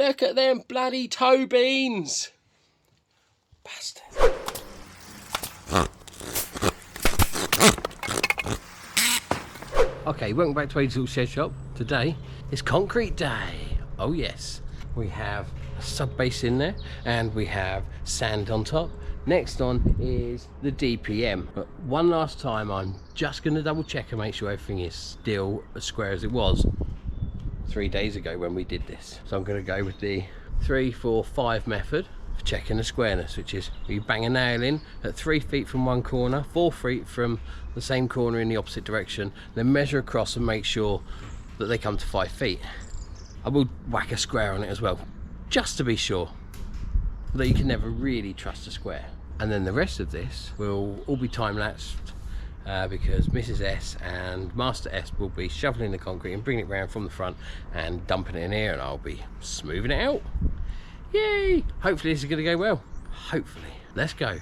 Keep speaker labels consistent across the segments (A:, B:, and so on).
A: Look at them bloody toe beans. Bastard. Okay, welcome back to Ardliegh Shedshop. Today is concrete day. Oh yes. We have a sub base in there and we have sand on top. Next on is the DPM. But one last time, I'm just going to double check and make sure everything is still as square as it was 3 days ago when we did this. So I'm going to go with the 3, 4, 5 method for checking the squareness, which is you bang a nail in at 3 feet from one corner, 4 feet from the same corner in the opposite direction, then measure across and make sure that they come to 5 feet. I will whack a square on it as well, just to be sure, that you can never really trust a square. And then the rest of this will all be time-lapsed because Mrs. S and Master S will be shoveling the concrete and bringing it round from the front and dumping it in here, and I'll be smoothing it out. Yay! Hopefully this is going to go well. Hopefully. Let's go.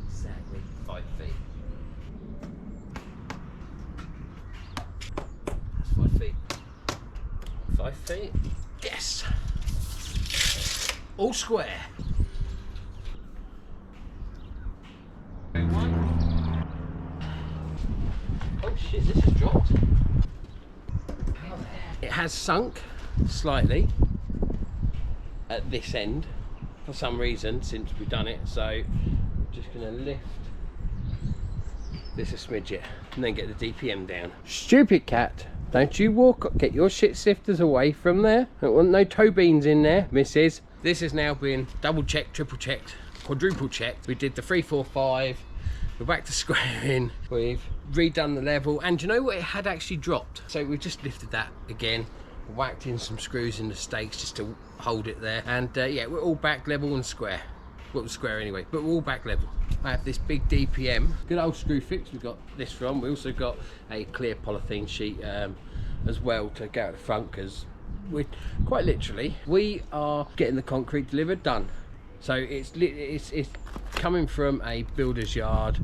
A: Exactly 5 feet. That's 5 feet. 5 feet. Yes! All square. Oh shit, this has dropped. It has sunk slightly at this end for some reason since we've done it, so I'm just going to lift this a smidget and then get the DPM down. Stupid cat, don't you walk, get your shit sifters away from there. Don't want no toe beans in there, missus. This has now been double checked, triple checked, quadruple checked. We did the 3, 4, 5. We're back to squaring. We've redone the level, and you know what, it had actually dropped, so we just lifted that again, whacked in some screws in the stakes just to hold it there, and yeah, we're all back level and square. Well, square anyway, but we're all back level. I have this big DPM, good old screw fix we got this from. We also got a clear polythene sheet as well to go out the front, because we quite literally we are getting the concrete delivered, done. So it's coming from a builder's yard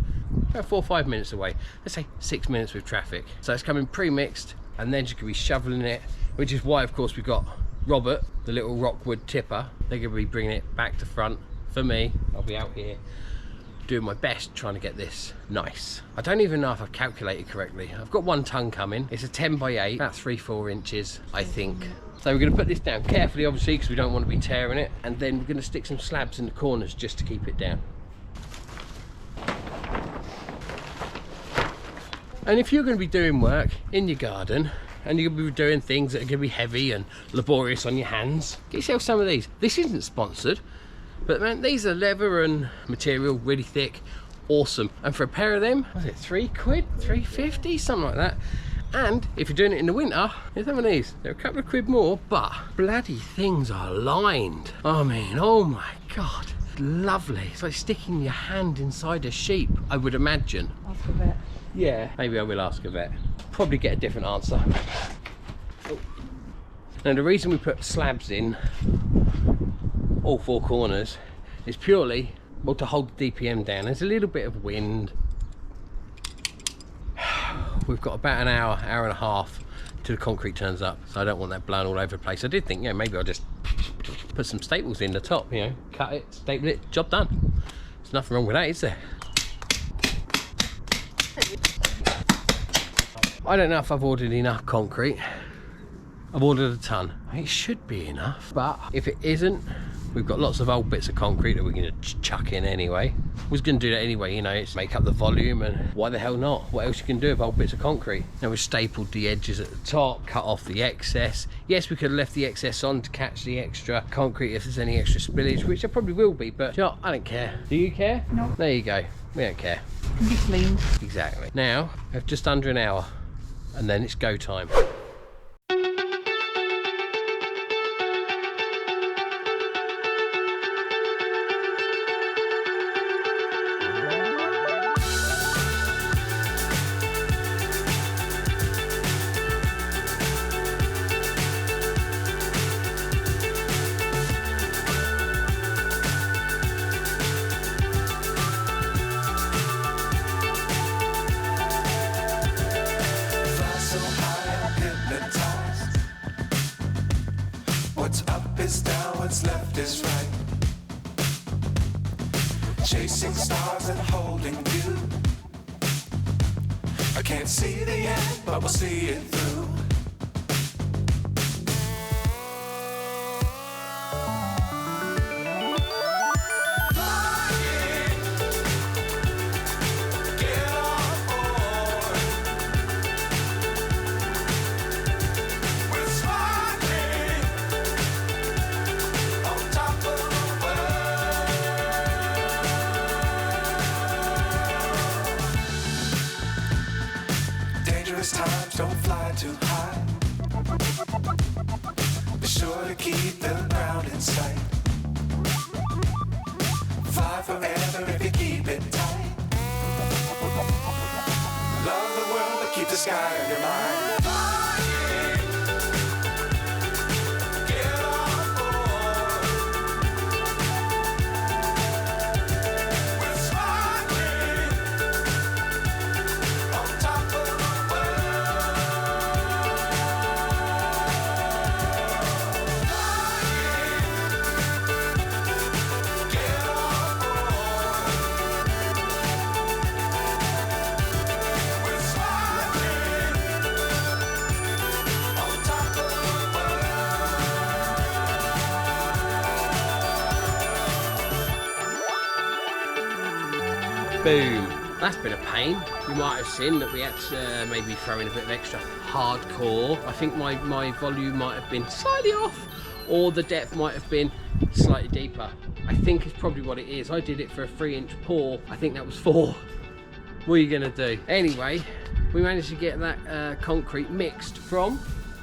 A: about 4 or 5 minutes away. Let's say 6 minutes with traffic. So it's coming pre-mixed, and then you can be shoveling it, which is why of course we've got Robert, the little Rockwood tipper. They're going to be bringing it back to front for me. I'll be out here doing my best trying to get this nice. I don't even know if I've calculated correctly. I've got 1 ton coming. It's a 10 by 8, about 3-4 inches I think. So we're going to put this down carefully, obviously, because we don't want to be tearing it, and then we're going to stick some slabs in the corners just to keep it down. And if you're going to be doing work in your garden and you're going to be doing things that are going to be heavy and laborious on your hands, get yourself some of these. This isn't sponsored, but man, these are leather and material, really thick, awesome. And for a pair of them, was it £3, £3.50, something like that. And if you're doing it in the winter, here's some of these. They're a couple of quid more, but bloody things are lined. I mean, oh my God, lovely. It's like sticking your hand inside a sheep, I would imagine.
B: Ask a vet.
A: Yeah, maybe I will ask a vet. Probably get a different answer. Oh. Now the reason we put slabs in all 4 corners is purely, well, to hold the DPM down. There's a little bit of wind. We've got about an hour, hour and a half till the concrete turns up, so I don't want that blown all over the place. I did think, yeah, maybe I'll just put some staples in the top, you know, cut it, staple it, job done. There's nothing wrong with that, is there? I don't know if I've ordered enough concrete. I've ordered a ton. It should be enough, but if it isn't, we've got lots of old bits of concrete that we're going to chuck in anyway. We're going to do that anyway, you know, it's make up the volume, and why the hell not? What else you can do with old bits of concrete? Now we've stapled the edges at the top, cut off the excess. Yes, we could have left the excess on to catch the extra concrete if there's any extra spillage, which there probably will be, but you know, I don't care. Do you care?
B: No.
A: There you go. We don't care.
B: Can be cleaned.
A: Exactly. Now, we have just under an hour, and then it's go time.
B: is down, what's left is right. Chasing stars and holding you. I can't see the end, but we'll see it through. Times don't fly too high. Be sure to keep the ground in sight. Fly forever if you keep it tight. Love the world, but keep the sky on your mind.
A: Boom. That's been a pain. You might have seen that we had to maybe throw in a bit of extra hardcore. I think my volume might have been slightly off, or the depth might have been slightly deeper. I think it's probably what it is. I did it for a 3-inch pour. I think that was 4. What are you gonna do? Anyway, we managed to get that concrete mixed from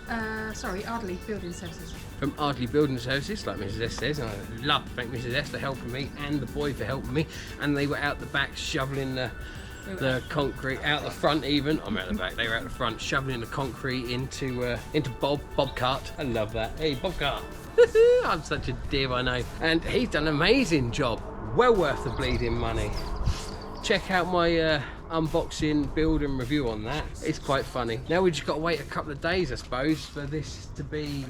C: Ardliegh Building Services.
A: From Ardliegh Building Services, like Mrs S says. And I love to thank Mrs S for helping me, and the boy for helping me. And they were out the back shoveling the concrete out the front. Even I'm out the back. They were out the front shoveling the concrete into Bobcart. I love that. Hey, Bobcart. I'm such a div, I know. And he's done an amazing job. Well worth the bleeding money. Check out my unboxing, build and review on that. It's quite funny. Now we just got to wait a couple of days, I suppose, for this to be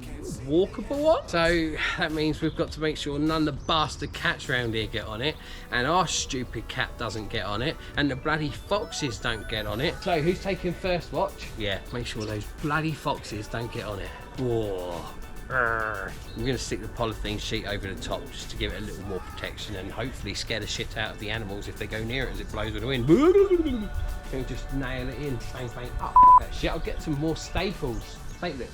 A: walkable on. So that means we've got to make sure none of the bastard cats around here get on it, and our stupid cat doesn't get on it, and the bloody foxes don't get on it. So who's taking first watch? Yeah, make sure those bloody foxes don't get on it. Whoa. I'm going to stick the polythene sheet over the top just to give it a little more protection and hopefully scare the shit out of the animals if they go near it as it blows with the wind. And just nail it in, bang bang up. That shit. I'll get some more staples. Staple it.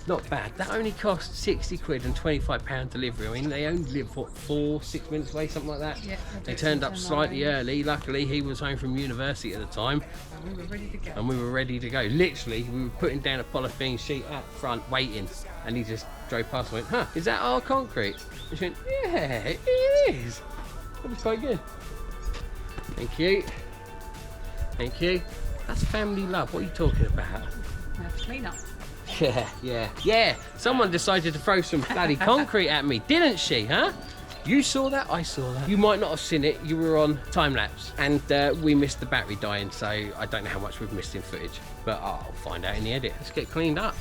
A: Not bad. That only cost 60 quid and £25 delivery. I mean, they only live, what, 4-6 minutes away, something like that?
C: Yeah.
A: They turned up slightly early. Luckily, he was home from university at the time.
C: And we were ready to go.
A: And we were ready to go. Literally, we were putting down a polythene sheet out front, waiting. And he just drove past and went, huh, is that our concrete? And she went, yeah, it is. That was quite good. Thank you. Thank you. That's family love. What are you talking about?
C: We have to clean up.
A: Yeah. Someone decided to throw some bloody concrete at me, didn't she, huh? You saw that, I saw that. You might not have seen it, you were on time lapse, and we missed the battery dying, so I don't know how much we've missed in footage, but I'll find out in the edit. Let's get cleaned up.